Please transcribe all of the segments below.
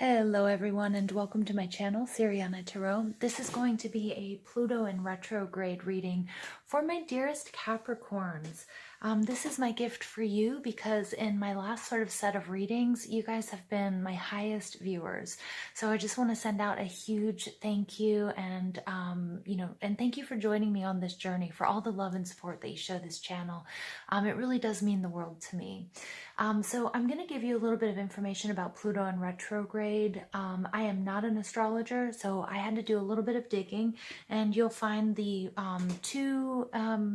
Hello everyone and welcome to my channel, Siriana Tarot. This is going to be a Pluto in retrograde reading for my dearest Capricorns. This is my gift for you because in my last sort of set of readings, you guys have been my highest viewers. So I just want to send out a huge thank you and, and thank you for joining me on this journey, for all the love and support that you show this channel. It really does mean the world to me. So I'm going to give you a little bit of information about Pluto in retrograde. I am not an astrologer, so I had to do a little bit of digging, and you'll find the two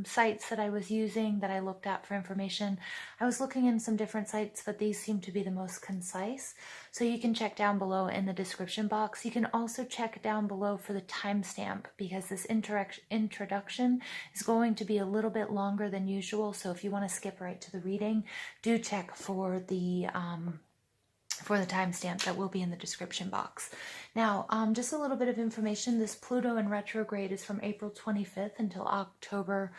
sites that I was using that I looked at for information. I was looking in some different sites, but these seem to be the most concise. So you can check down below in the description box. You can also check down below for the timestamp because this introduction is going to be a little bit longer than usual. So if you want to skip right to the reading, do check for the timestamp that will be in the description box. Now, just a little bit of information. This Pluto in retrograde is from April 25th until October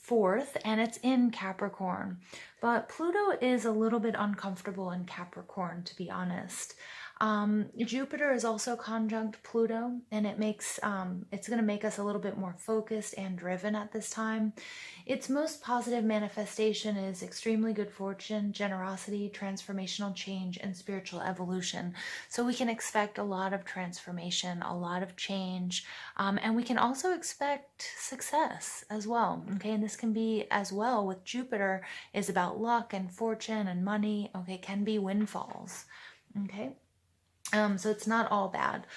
4th, and it's in Capricorn. But Pluto is a little bit uncomfortable in Capricorn, to be honest. Jupiter is also conjunct Pluto, and it makes it's going to make us a little bit more focused and driven at this time. Its most positive manifestation is extremely good fortune, generosity, transformational change, and spiritual evolution. So we can expect a lot of transformation, a lot of change, and we can also expect success as well. Okay, and this can be as well with Jupiter is about luck and fortune and money. Okay, can be windfalls. Okay. So it's not all bad.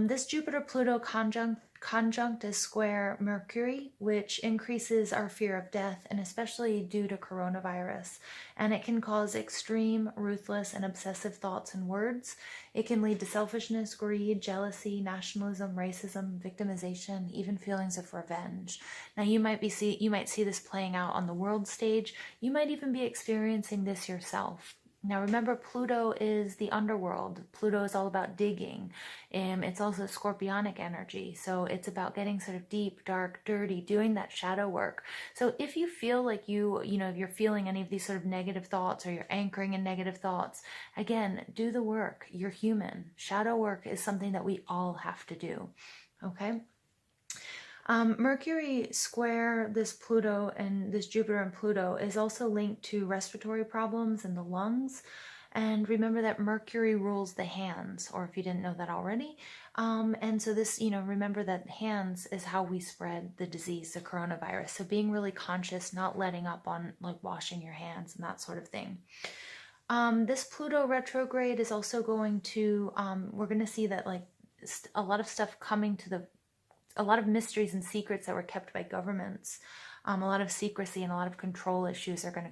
This Jupiter-Pluto conjunct is square Mercury, which increases our fear of death, and especially due to coronavirus. And it can cause extreme, ruthless, and obsessive thoughts and words. It can lead to selfishness, greed, jealousy, nationalism, racism, victimization, even feelings of revenge. Now you might see this playing out on the world stage. You might even be experiencing this yourself. Now remember, Pluto is the underworld. Pluto is all about digging. It's also scorpionic energy. So it's about getting sort of deep, dark, dirty, doing that shadow work. So if you feel like you're feeling any of these sort of negative thoughts, or you're anchoring in negative thoughts, again, do the work. You're human. Shadow work is something that we all have to do. Okay? Mercury square this Pluto and this Jupiter and Pluto is also linked to respiratory problems in the lungs. And remember that Mercury rules the hands, or if you didn't know that already. And so this, remember that hands is how we spread the disease, the coronavirus. So being really conscious, not letting up on like washing your hands and that sort of thing. This Pluto retrograde is also going to, we're going to see that like a lot of stuff coming to a lot of mysteries and secrets that were kept by governments, a lot of secrecy and a lot of control issues are going to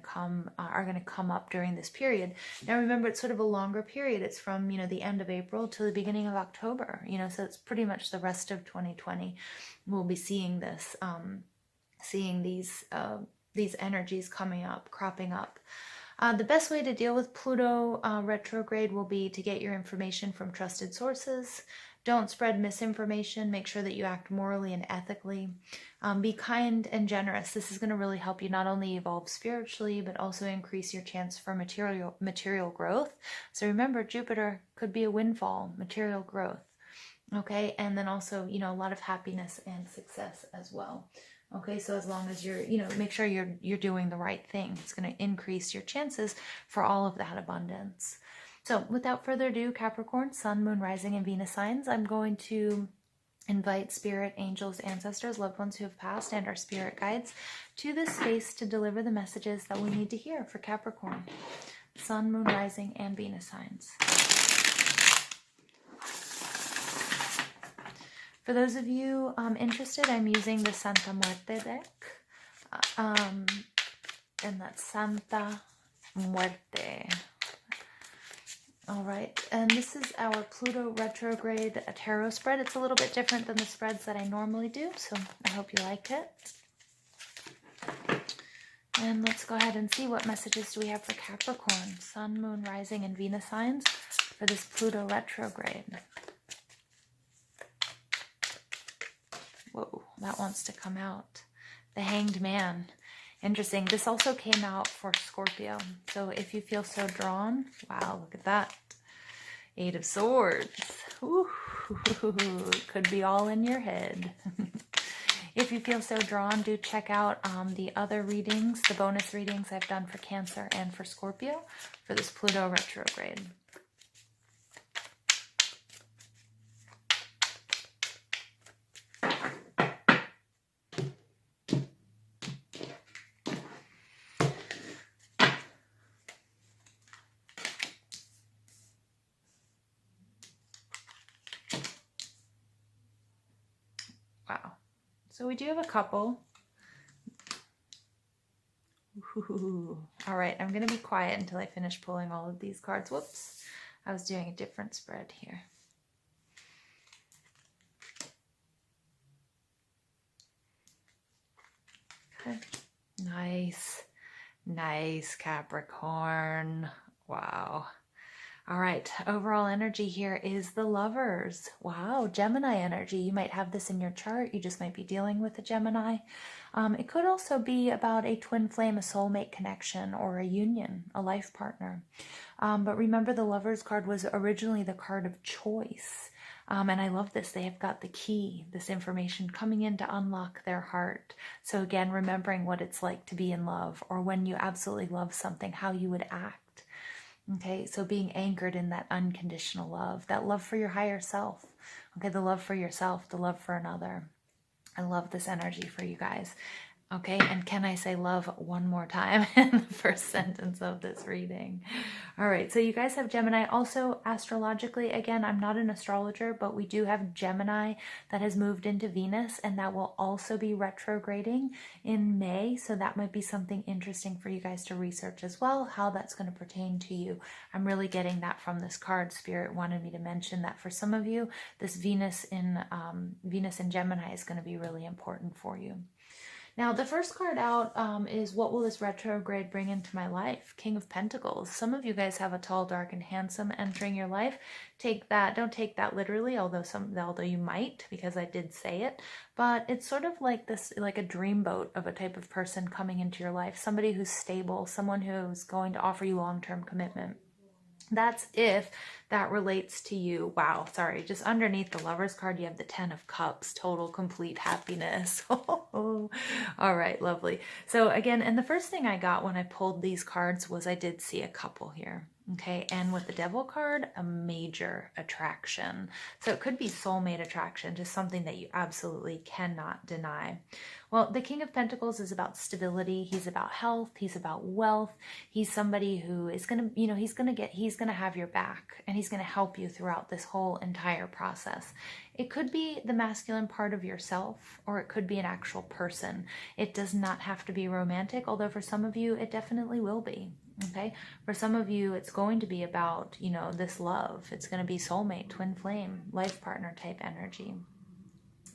come up during this period. Now remember, it's sort of a longer period. It's from the end of April to the beginning of October. So it's pretty much the rest of 2020. We'll be seeing this, seeing these energies cropping up. The best way to deal with Pluto retrograde will be to get your information from trusted sources. Don't spread misinformation. Make sure that you act morally and ethically. Be kind and generous. This is going to really help you not only evolve spiritually, but also increase your chance for material growth. So remember, Jupiter could be a windfall, material growth. Okay, and then also, a lot of happiness and success as well. Okay, so as long as you're, make sure you're doing the right thing. It's going to increase your chances for all of that abundance. So without further ado, Capricorn, Sun, Moon, Rising, and Venus signs, I'm going to invite spirit, angels, ancestors, loved ones who have passed, and our spirit guides to this space to deliver the messages that we need to hear for Capricorn, Sun, Moon, Rising, and Venus signs. For those of you interested, I'm using the Santa Muerte deck, and that's Santa Muerte. All right, and this is our Pluto retrograde tarot spread. It's a little bit different than the spreads that I normally do, so I hope you like it. And let's go ahead and see what messages do we have for Capricorn, Sun, Moon, Rising, and Venus signs for this Pluto retrograde. Whoa, that wants to come out. The Hanged Man. Interesting. This also came out for Scorpio. So if you feel so drawn, wow, look at that. Eight of Swords. Ooh, could be all in your head. If you feel so drawn, do check out the other readings, the bonus readings I've done for Cancer and for Scorpio for this Pluto retrograde. Wow. So we do have a couple. Ooh. All right, I'm going to be quiet until I finish pulling all of these cards. Whoops. I was doing a different spread here. Okay. Nice. Nice, Capricorn. Wow. All right, overall energy here is the Lovers. Wow, Gemini energy. You might have this in your chart. You just might be dealing with a Gemini. It could also be about a twin flame, a soulmate connection, or a union, a life partner. But remember, the Lovers card was originally the card of choice. And I love this. They have got the key, this information coming in to unlock their heart. So again, remembering what it's like to be in love, or when you absolutely love something, how you would act. Okay, so being anchored in that unconditional love, that love for your higher self. Okay, the love for yourself, the love for another. I love this energy for you guys. Okay, and can I say love one more time in the first sentence of this reading? All right, so you guys have Gemini. Also, astrologically, again, I'm not an astrologer, but we do have Gemini that has moved into Venus, and that will also be retrograding in May. So that might be something interesting for you guys to research as well, how that's going to pertain to you. I'm really getting that from this card. Spirit wanted me to mention that for some of you, this Venus in Gemini is going to be really important for you. Now, the first card out is what will this retrograde bring into my life? King of Pentacles. Some of you guys have a tall, dark, and handsome entering your life. Take that. Don't take that literally, although you might, because I did say it. But it's sort of like this, like a dreamboat of a type of person coming into your life. Somebody who's stable, someone who's going to offer you long-term commitment. That's if that relates to you. Wow, sorry. Just underneath the Lovers card, you have the 10 of Cups, total, complete happiness. All right, lovely. So again, and the first thing I got when I pulled these cards was I did see a couple here. Okay, and with the Devil card, a major attraction. So it could be soulmate attraction, just something that you absolutely cannot deny. Well, the King of Pentacles is about stability. He's about health. He's about wealth. He's somebody who is going to, he's going to have your back, and he's going to help you throughout this whole entire process. It could be the masculine part of yourself, or it could be an actual person. It does not have to be romantic, although for some of you, it definitely will be. Okay, for some of you, it's going to be about, this love. It's going to be soulmate, twin flame, life partner type energy.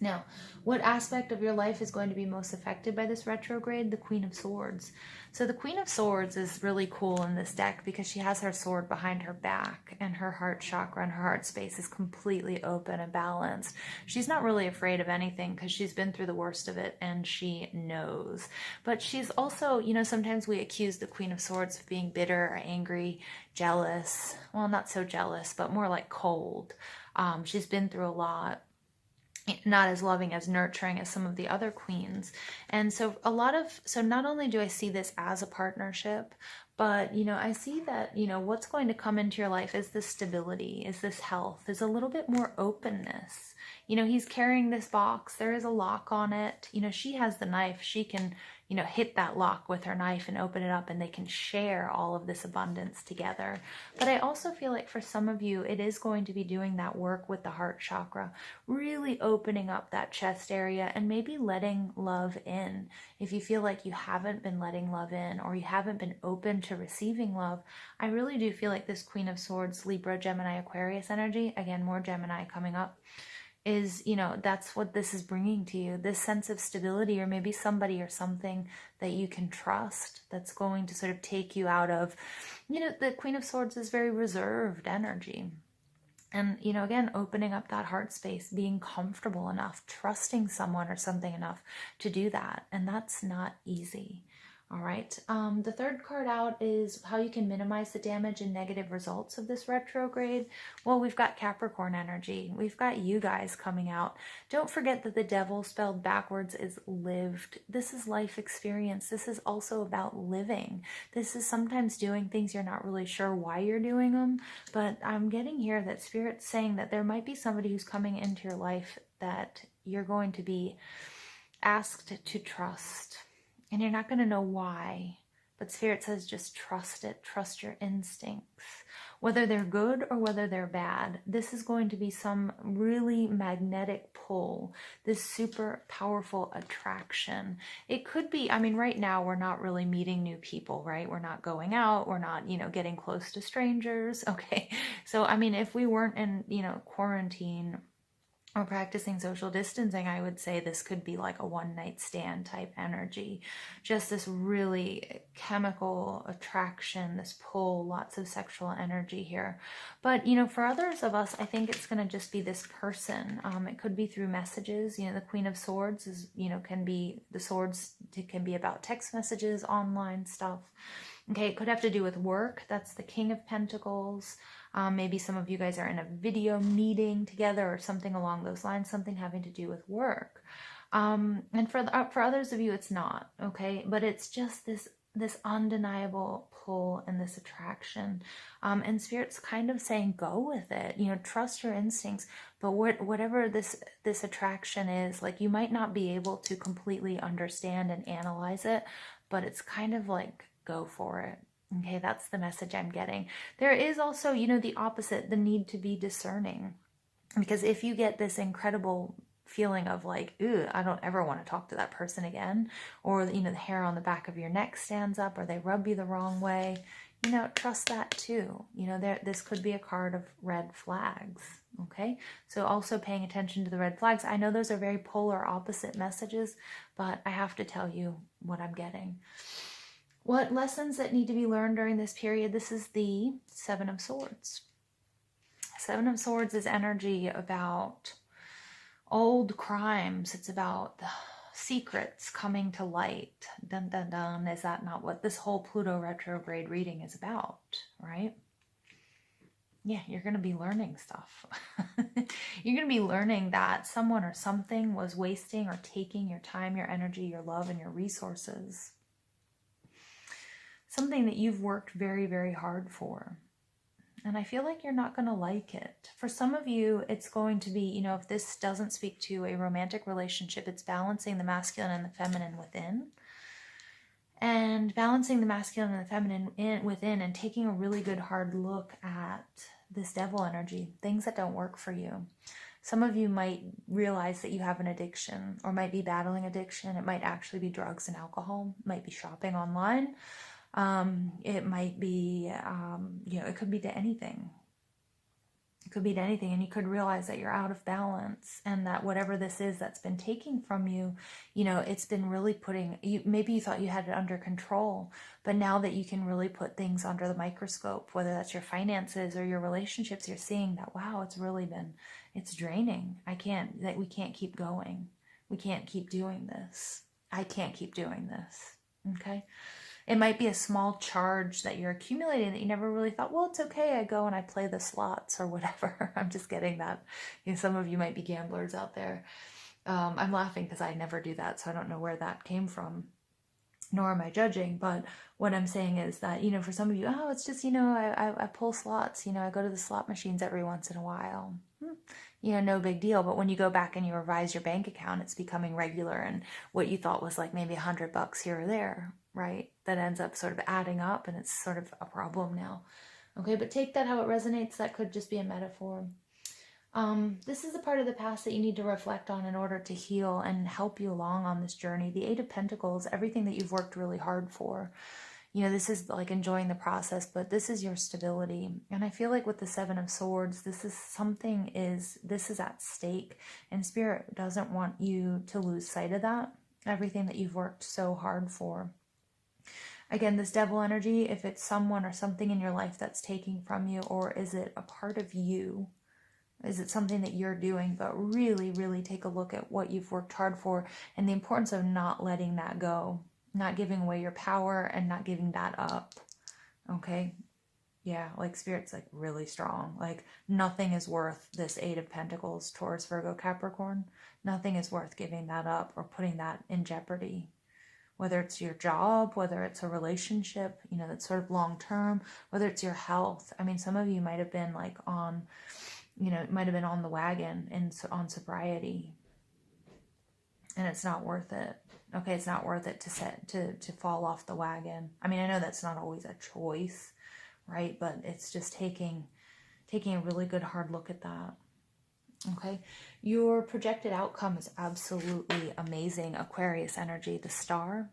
Now, what aspect of your life is going to be most affected by this retrograde? The Queen of Swords. So the Queen of Swords is really cool in this deck because she has her sword behind her back, and her heart chakra and her heart space is completely open and balanced. She's not really afraid of anything because she's been through the worst of it and she knows. But she's also, sometimes we accuse the Queen of Swords of being bitter or angry, jealous. Well, not so jealous, but more like cold. She's been through a lot. Not as loving, as nurturing as some of the other queens. And so not only do I see this as a partnership, but, I see that, what's going to come into your life is this stability, is this health, is a little bit more openness. He's carrying this box. There is a lock on it. She has the knife. She can, hit that lock with her knife and open it up, and they can share all of this abundance together. But I also feel like for some of you, it is going to be doing that work with the heart chakra, really opening up that chest area and maybe letting love in. If you feel like you haven't been letting love in, or you haven't been open to receiving love, I really do feel like this Queen of Swords, Libra, Gemini, Aquarius energy, again, more Gemini coming up, is, that's what this is bringing to you, this sense of stability, or maybe somebody or something that you can trust that's going to sort of take you out of, the Queen of Swords is very reserved energy. And, again, opening up that heart space, being comfortable enough, trusting someone or something enough to do that. And that's not easy. All right. The third card out is how you can minimize the damage and negative results of this retrograde. Well, we've got Capricorn energy. We've got you guys coming out. Don't forget that the devil spelled backwards is lived. This is life experience. This is also about living. This is sometimes doing things you're not really sure why you're doing them. But I'm getting here that Spirit's saying that there might be somebody who's coming into your life that you're going to be asked to trust. And you're not going to know why, but Spirit says just trust it, trust your instincts. Whether they're good or whether they're bad, this is going to be some really magnetic pull, this super powerful attraction. It could be, I mean, right now we're not really meeting new people, right? We're not going out, we're not, getting close to strangers, okay? So, I mean, if we weren't in, quarantine or practicing social distancing, I would say this could be like a one-night stand type energy. Just this really chemical attraction, this pull, lots of sexual energy here. But, for others of us, I think it's going to just be this person. It could be through messages. The Queen of Swords is, can be, the swords can be about text messages, online stuff. Okay, it could have to do with work. That's the King of Pentacles. Maybe some of you guys are in a video meeting together or something along those lines, something having to do with work. And for others of you, it's not, okay? But it's just this undeniable pull and this attraction. And Spirit's kind of saying, go with it, trust your instincts. But whatever this attraction is, like, you might not be able to completely understand and analyze it, but it's kind of like, go for it. Okay, that's the message I'm getting. There is also, the opposite, the need to be discerning. Because if you get this incredible feeling of like, ooh, I don't ever want to talk to that person again, or, the hair on the back of your neck stands up, or they rub you the wrong way, trust that too. This could be a card of red flags. Okay, so also paying attention to the red flags. I know those are very polar opposite messages, but I have to tell you what I'm getting. What lessons that need to be learned during this period? This is the Seven of Swords. Seven of Swords is energy about old crimes. It's about the secrets coming to light. Dun, dun, dun. Is that not what this whole Pluto retrograde reading is about, right? Yeah, you're going to be learning stuff. You're going to be learning that someone or something was wasting or taking your time, your energy, your love, and your resources. Something that you've worked very, very hard for. And I feel like you're not going to like it. For some of you, it's going to be, if this doesn't speak to a romantic relationship, it's balancing the masculine and the feminine within. And balancing the masculine and the feminine within, and taking a really good hard look at this devil energy, things that don't work for you. Some of you might realize that you have an addiction, or might be battling addiction. It might actually be drugs and alcohol. It might be shopping online. It might be, it could be to anything. It could be to anything. And you could realize that you're out of balance, and that whatever this is that's been taking from you, it's been really putting you, maybe you thought you had it under control, but now that you can really put things under the microscope, whether that's your finances or your relationships, you're seeing that, wow, it's draining. We can't keep going. We can't keep doing this. I can't keep doing this. Okay. It might be a small charge that you're accumulating that you never really thought, well, it's okay, I go and I play the slots or whatever. I'm just getting that. Some of you might be gamblers out there. I'm laughing because I never do that, so I don't know where that came from, nor am I judging. But what I'm saying is that, for some of you, oh, it's just, I pull slots, I go to the slot machines every once in a while. No big deal. But when you go back and you revise your bank account, it's becoming regular, and what you thought was like maybe $100 here or there, right? That ends up sort of adding up, and it's sort of a problem now. Okay, but take that how it resonates. That could just be a metaphor. This is the part of the past that you need to reflect on in order to heal and help you along on this journey. The Eight of Pentacles, everything that you've worked really hard for. This is like enjoying the process, but this is your stability. And I feel like with the Seven of Swords, this is at stake, and Spirit doesn't want you to lose sight of that, everything that you've worked so hard for. Again, this devil energy, if it's someone or something in your life that's taking from you, or is it a part of you? Is it something that you're doing? But really, really take a look at what you've worked hard for and the importance of not letting that go. not giving away your power and not giving that up. Okay. Yeah, like Spirit's like really strong. Like nothing is worth this Eight of Pentacles, Taurus, Virgo, Capricorn. Nothing is worth giving that up or putting that in jeopardy. Whether it's your job, whether it's a relationship, you know, that's sort of long term, whether it's your health. I mean, some of you might have been like on, you know, might have been on the wagon and on sobriety, and it's not worth it. Okay, it's not worth it to fall off the wagon. I mean, I know that's not always a choice, right? But it's just taking a really good hard look at that. Okay, your projected outcome is absolutely amazing. Aquarius energy, the star.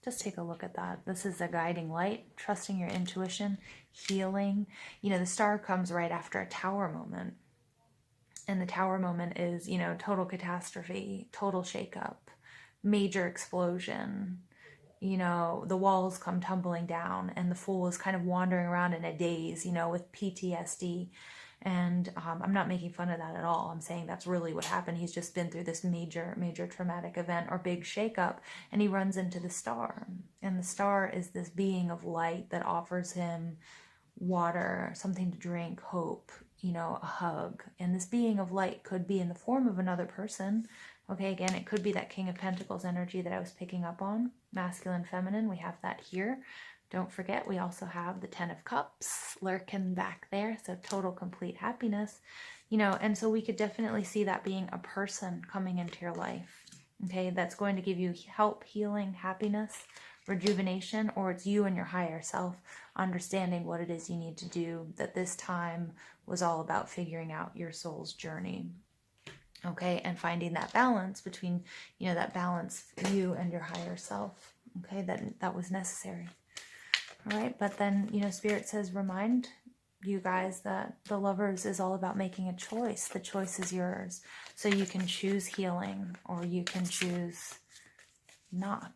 Just take a look at that. This is a guiding light, trusting your intuition, healing. You know, the star comes right after a tower moment. And the tower moment is, you know, total catastrophe, total shakeup, major explosion. You know, the walls come tumbling down and the fool is kind of wandering around in a daze, you know, with PTSD. And I'm not making fun of that at all. I'm saying that's really what happened. He's just been through this major traumatic event or big shakeup, and he runs into the star. And the star is this being of light that offers him water, something to drink, hope, you know, a hug. And this being of light could be in the form of another person. Okay, again, it could be that King of Pentacles energy that I was picking up on. Masculine, feminine, we have that here. Don't forget, we also have the 10 of Cups lurking back there. So total, complete happiness. You know, and so we could definitely see that being a person coming into your life. Okay, that's going to give you help, healing, happiness, rejuvenation, or it's you and your higher self understanding what it is you need to do, that this time was all about figuring out your soul's journey. Okay, and finding that balance between, you know, that balance you and your higher self. Okay, that was necessary. All right, but then, you know, Spirit says, remind you guys that the Lovers is all about making a choice. The choice is yours. So you can choose healing or you can choose not.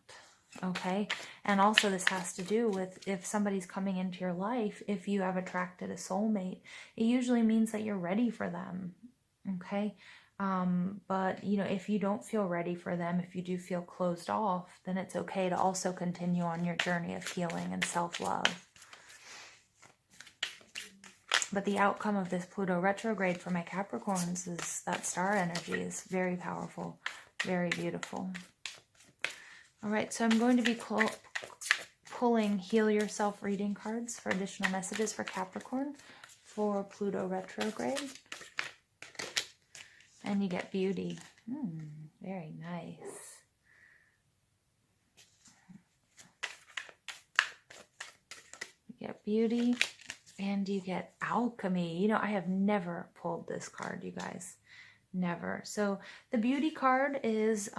Okay, and also this has to do with if somebody's coming into your life, if you have attracted a soulmate, it usually means that you're ready for them. Okay, but you know, if you don't feel ready for them, if you do feel closed off, then it's okay to also continue on your journey of healing and self-love. But the outcome of this Pluto retrograde for my Capricorns is that star energy is very powerful, very beautiful. All right, so I'm going to be pulling Heal Yourself reading cards for additional messages for Capricorn for Pluto retrograde. And you get beauty. Very nice. You get beauty and you get alchemy. You know, I have never pulled this card, you guys. Never. So the beauty card is,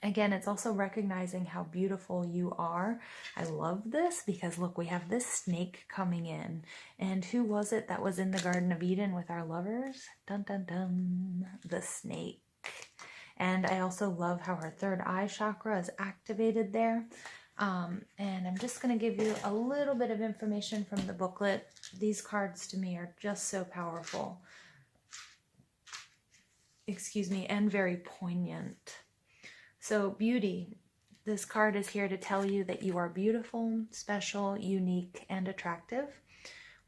again, it's also recognizing how beautiful you are. I love this because look, we have this snake coming in. And who was it that was in the Garden of Eden with our lovers? Dun, dun, dun. The snake. And I also love how her third eye chakra is activated there. And I'm just going to give you a little bit of information from the booklet. These cards to me are just so powerful. Excuse me, and very poignant. So beauty, this card is here to tell you that you are beautiful, special, unique, and attractive.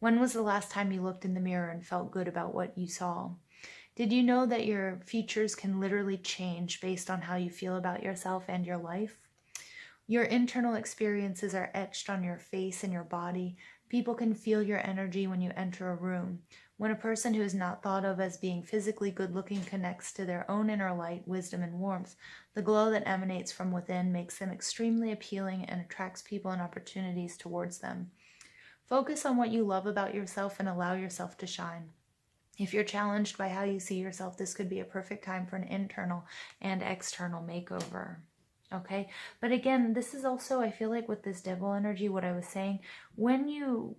When was the last time you looked in the mirror and felt good about what you saw? Did you know that your features can literally change based on how you feel about yourself and your life? Your internal experiences are etched on your face and your body. People can feel your energy when you enter a room. When a person who is not thought of as being physically good-looking connects to their own inner light, wisdom, and warmth, the glow that emanates from within makes them extremely appealing and attracts people and opportunities towards them. Focus on what you love about yourself and allow yourself to shine. If you're challenged by how you see yourself, this could be a perfect time for an internal and external makeover. Okay, but again, this is also, I feel like with this devil energy, what I was saying, when you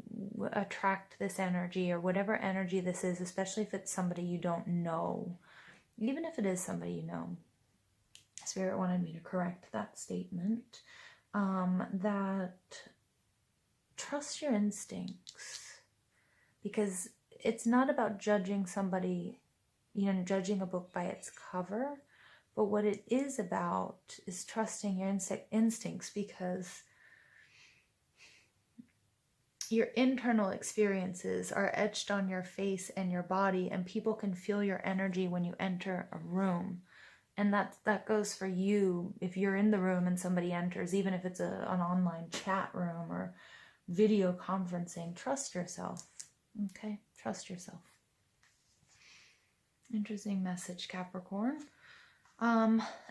attract this energy or whatever energy this is, especially if it's somebody you don't know, even if it is somebody you know, Spirit wanted me to correct that statement, that trust your instincts, because it's not about judging somebody, you know, judging a book by its cover, But what it is about is trusting your instincts, because your internal experiences are etched on your face and your body, and people can feel your energy when you enter a room. And that goes for you if you're in the room and somebody enters, even if it's an online chat room or video conferencing. Trust yourself, okay? Trust yourself. Interesting message, Capricorn.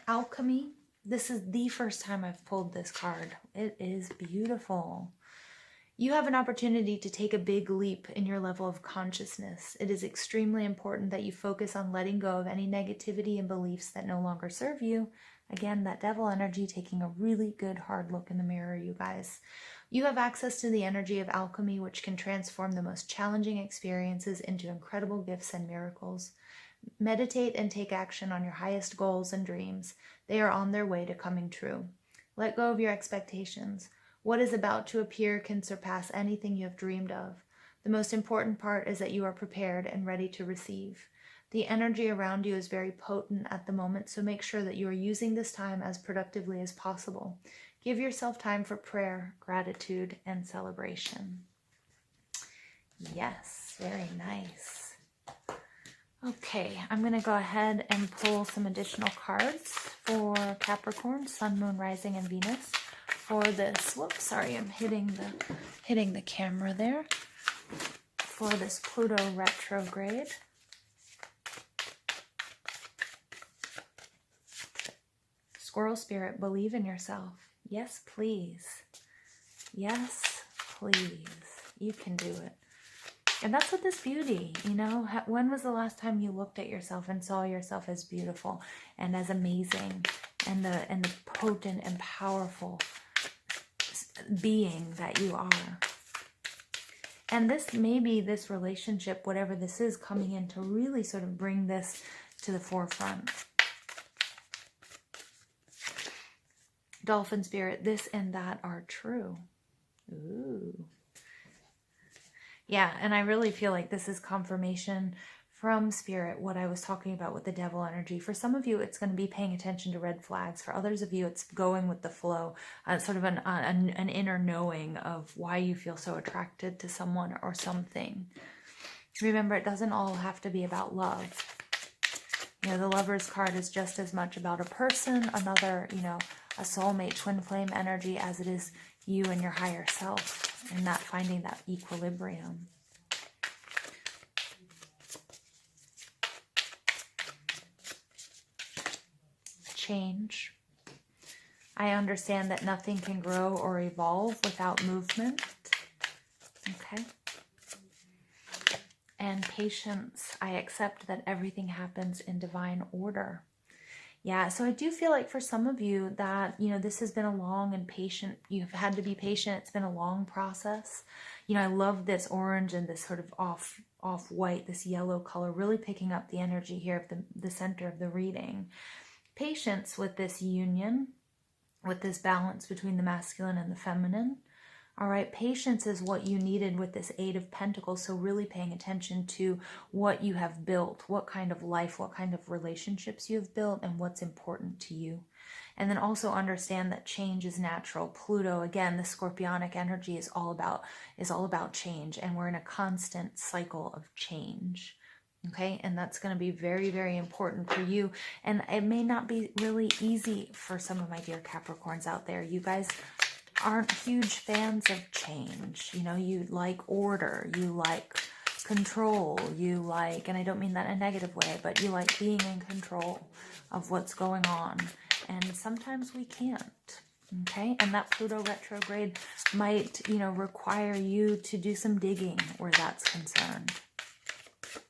Alchemy. This is the first time I've pulled this card. It is beautiful. You have an opportunity to take a big leap in your level of consciousness. It is extremely important that you focus on letting go of any negativity and beliefs that no longer serve you. Again, that devil energy, taking a really good hard look in the mirror, you guys. You have access to the energy of alchemy, which can transform the most challenging experiences into incredible gifts and miracles. Meditate and take action on your highest goals and dreams. They are on their way to coming true. Let go of your expectations. What is about to appear can surpass anything you have dreamed of. The most important part is that you are prepared and ready to receive. The energy around you is very potent at the moment, so make sure that you are using this time as productively as possible. Give yourself time for prayer, gratitude, and celebration. Yes, very nice. Okay, I'm going to go ahead and pull some additional cards for Capricorn, Sun, Moon, Rising, and Venus for this. Whoops, sorry, I'm hitting the camera there. For this Pluto retrograde. Squirrel spirit, believe in yourself. Yes, please. Yes, please. You can do it. And that's what this beauty, you know, when was the last time you looked at yourself and saw yourself as beautiful and as amazing and the potent and powerful being that you are? And this, maybe this relationship, whatever this is, coming in to really sort of bring this to the forefront. Dolphin spirit, this and that are true. Ooh. Yeah, and I really feel like this is confirmation from spirit, what I was talking about with the devil energy. For some of you, it's going to be paying attention to red flags. For others of you, it's going with the flow, sort of an inner knowing of why you feel so attracted to someone or something. Remember, it doesn't all have to be about love. You know, the Lover's card is just as much about a person, another, you know, a soulmate, twin flame energy, as it is you and your higher self, and that finding that equilibrium. Change. I understand that nothing can grow or evolve without movement. Okay. And patience. I accept that everything happens in divine order. Yeah, so I do feel like for some of you that, you know, this has been a long and patient, you've had to be patient. It's been a long process. You know, I love this orange and this sort of off-white, this yellow color, really picking up the energy here of the center of the reading. Patience with this union, with this balance between the masculine and the feminine. All right, patience is what you needed with this Eight of Pentacles, so really paying attention to what you have built, what kind of life, what kind of relationships you have built, and what's important to you. And then also understand that change is natural. Pluto, again, the scorpionic energy is all about change, and we're in a constant cycle of change. Okay, and that's going to be very, very important for you. And it may not be really easy for some of my dear Capricorns out there. You guys aren't huge fans of change. You know, you like order, you like control, you like, and I don't mean that in a negative way, but you like being in control of what's going on. And sometimes we can't. Okay, and that Pluto retrograde might, you know, require you to do some digging where that's concerned.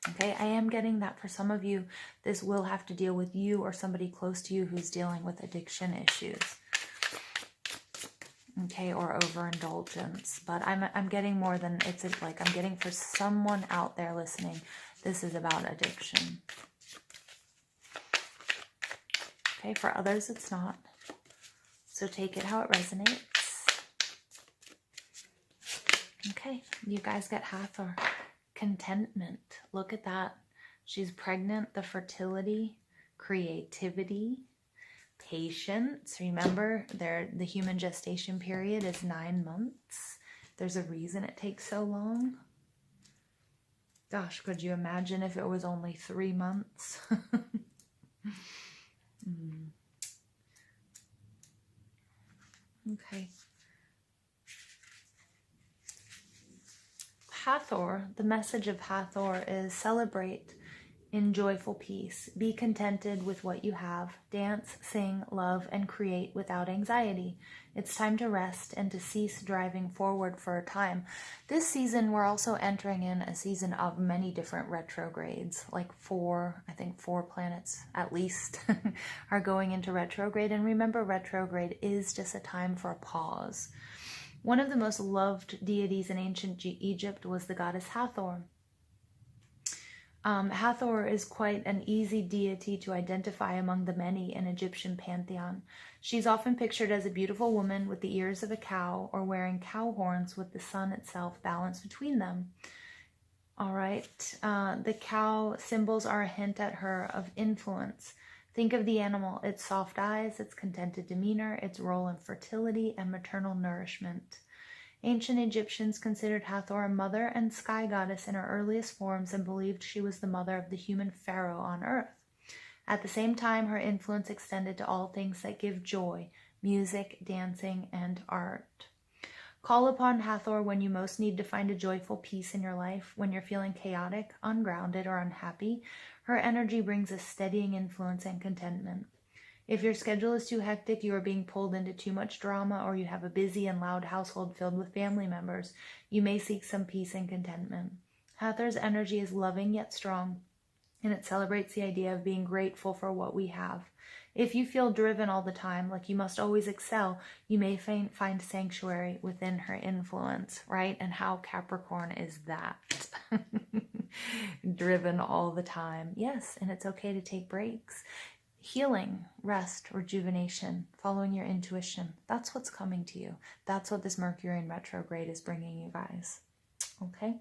Okay, I am getting that for some of you, this will have to deal with you or somebody close to you who's dealing with addiction issues. Okay, or overindulgence. But I'm getting more than, it's like I'm getting for someone out there listening, this is about addiction. Okay, for others it's not. So take it how it resonates. Okay, you guys get half a contentment. Look at that. She's pregnant, the fertility. creativity, patience. Remember, the human gestation period is 9 months. There's a reason it takes so long. Gosh, could you imagine if it was only 3 months? Okay. Hathor, the message of Hathor is celebrate in joyful peace. Be contented with what you have. Dance, sing, love, and create without anxiety. It's time to rest and to cease driving forward for a time. This season, we're also entering in a season of many different retrogrades, like I think four planets at least are going into retrograde. And remember, retrograde is just a time for a pause. One of the most loved deities in ancient Egypt was the goddess Hathor. Hathor is quite an easy deity to identify among the many in Egyptian pantheon. She's often pictured as a beautiful woman with the ears of a cow or wearing cow horns with the sun itself balanced between them. All right, the cow symbols are a hint at her of influence. Think of the animal, its soft eyes, its contented demeanor, its role in fertility and maternal nourishment. Ancient Egyptians considered Hathor a mother and sky goddess in her earliest forms and believed she was the mother of the human pharaoh on earth. At the same time, her influence extended to all things that give joy, music, dancing, and art. Call upon Hathor when you most need to find a joyful peace in your life. When you're feeling chaotic, ungrounded, or unhappy, her energy brings a steadying influence and contentment. If your schedule is too hectic, you are being pulled into too much drama, or you have a busy and loud household filled with family members, you may seek some peace and contentment. Hathor's energy is loving yet strong, and it celebrates the idea of being grateful for what we have. If you feel driven all the time, like you must always excel, you may find sanctuary within her influence, right? And how Capricorn is that? Driven all the time. Yes, and it's okay to take breaks. Healing, rest, rejuvenation, following your intuition. That's what's coming to you. That's what this Mercury in retrograde is bringing you guys. Okay,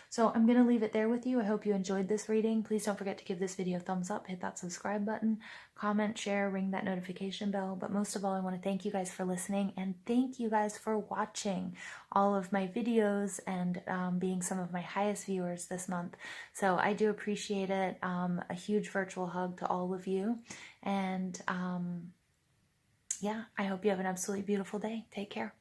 so I'm going to leave it there with you. I hope you enjoyed this reading. Please don't forget to give this video a thumbs up, hit that subscribe button, comment, share, ring that notification bell. But most of all, I want to thank you guys for listening and thank you guys for watching all of my videos and being some of my highest viewers this month. So I do appreciate it. A huge virtual hug to all of you. And yeah, I hope you have an absolutely beautiful day. Take care.